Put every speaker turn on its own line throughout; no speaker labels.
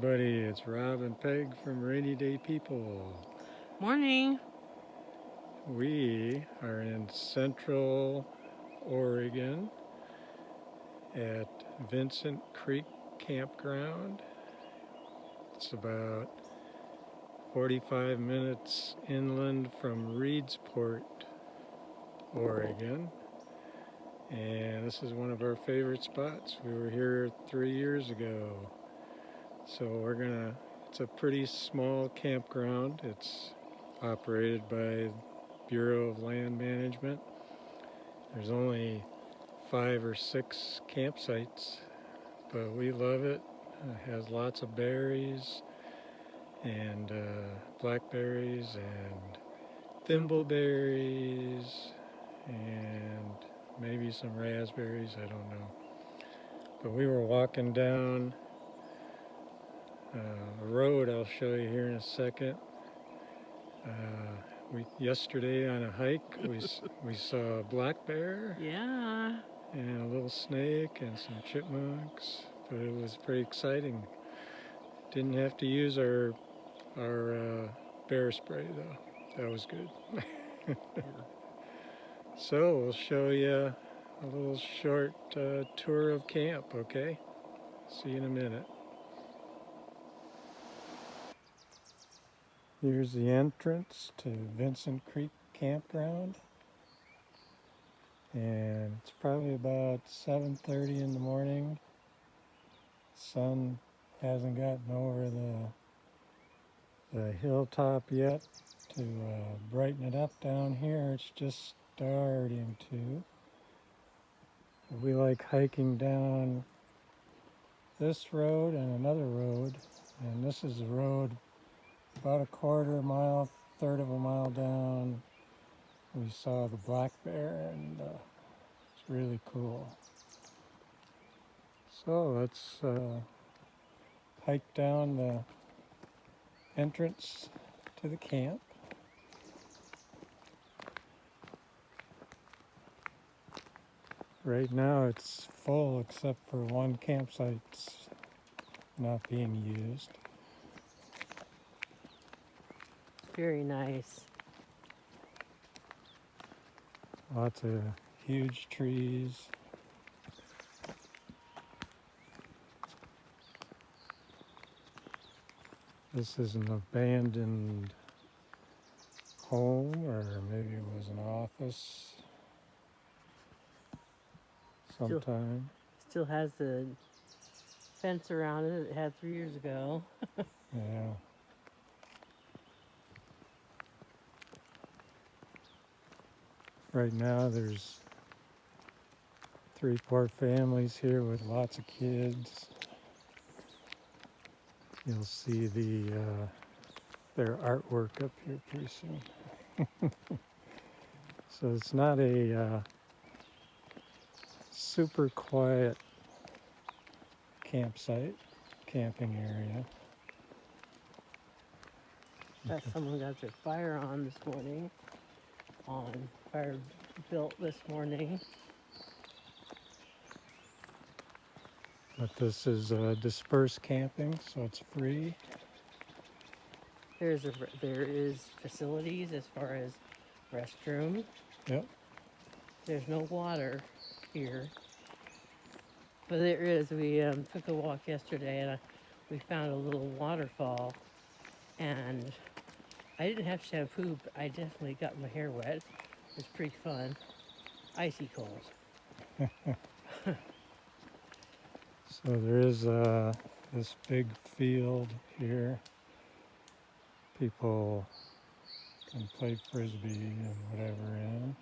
everybody, it's Rob and Peg from Rainy Day People.
Morning.
We are in Central Oregon at Vincent Creek Campground. It's about 45 minutes inland from Reedsport, Oregon. And this is one of our favorite spots. We were here 3 years ago. So it's a pretty small campground. It's operated by Bureau of Land Management. There's only 5 or 6 campsites, but we love it. It has lots of berries and blackberries and thimbleberries and maybe some raspberries, I don't know. But we were walking down a road I'll show you here in a second. Yesterday on a hike we saw a black bear
Yeah.
and a little snake and some chipmunks, but it was pretty exciting. Didn't have to use our bear spray though. That was good.
Yeah.
So we'll show you a little short tour of camp. Okay, see you in a minute. Here's the entrance to Vincent Creek Campground. And it's probably about 7:30 in the morning. Sun hasn't gotten over the hilltop yet to brighten it up down here. It's just starting to. We like hiking down this road and another road. And this is the road about a quarter mile, third of a mile down. We saw the black bear and it's really cool. So let's hike down the entrance to the camp. Right now it's full except for one campsite's not being used.
Very nice.
Lots of huge trees. This is an abandoned home, or maybe it was an office sometime.
Still has the fence around it had 3 years ago.
Yeah. Right now there's 3-4 families here with lots of kids. You'll see their artwork up here pretty soon. So it's not a super quiet camping area.
Someone got their fire on this morning. Fire built this morning.
But this is dispersed camping, so it's free.
There is facilities as far as restroom.
Yep.
There's no water here, but there is. We took a walk yesterday and we found a little waterfall, and I didn't have shampoo, but I definitely got my hair wet. It's pretty fun. Icy cold.
So there is this big field here. People can play frisbee and whatever in.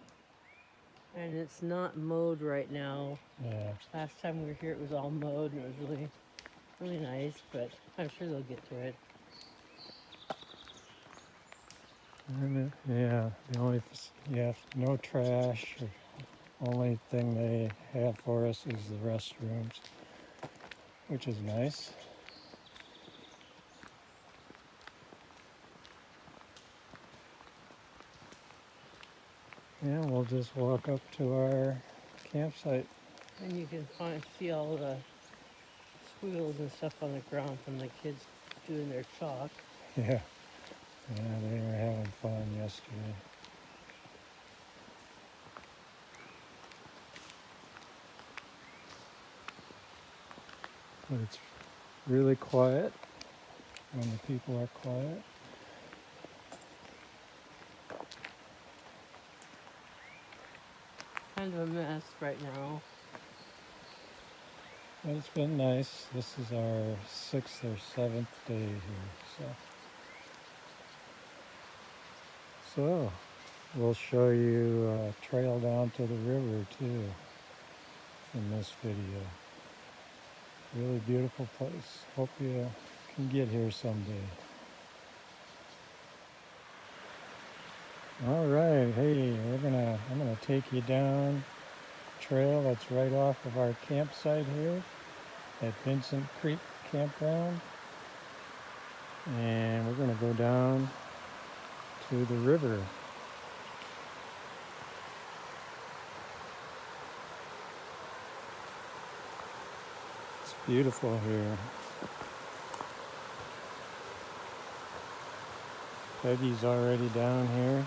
And it's not mowed right now.
Yeah.
Last time we were here, it was all mowed, and it was really, really nice. But I'm sure they'll get to it.
And no trash. Only thing they have for us is the restrooms, which is nice. Yeah, we'll just walk up to our campsite.
And you can see all the squiggles and stuff on the ground from the kids doing their chalk.
Yeah, yeah, they were having fun yesterday. But it's really quiet when the people are quiet.
Kind of a mess right now.
But it's been nice. This is our 6th or 7th day here. So we'll show you a trail down to the river too in this video. Really beautiful place. Hope you can get here someday. All right, hey, I'm gonna take you down a trail that's right off of our campsite here at Vincent Creek Campground, and we're gonna go down to the river. It's beautiful here. Peggy's already down here.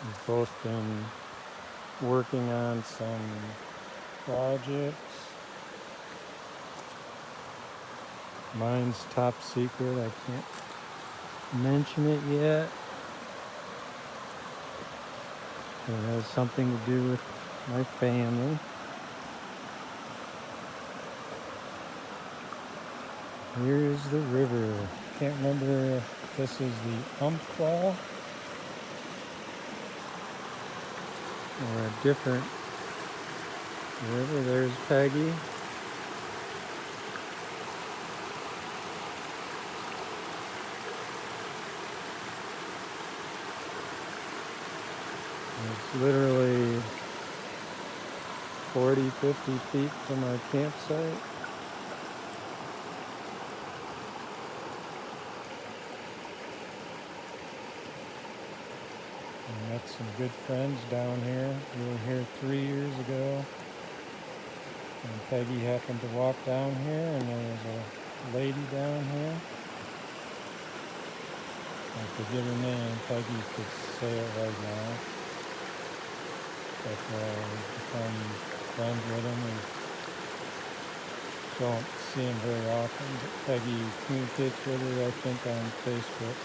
We've both been working on some projects. Mine's top secret. I can't mention it yet. It has something to do with my family. Here's the river. Can't remember if this is the Umpqua or a different river. There's Peggy. It's literally 40, 50 feet from our campsite. I met some good friends down here. We were here 3 years ago. And Peggy happened to walk down here, and there was a lady down here. I forget her name. Peggy could say it right now. But we've become friends with him. We don't see him very often. But Peggy communicates with her, I think, on Facebook.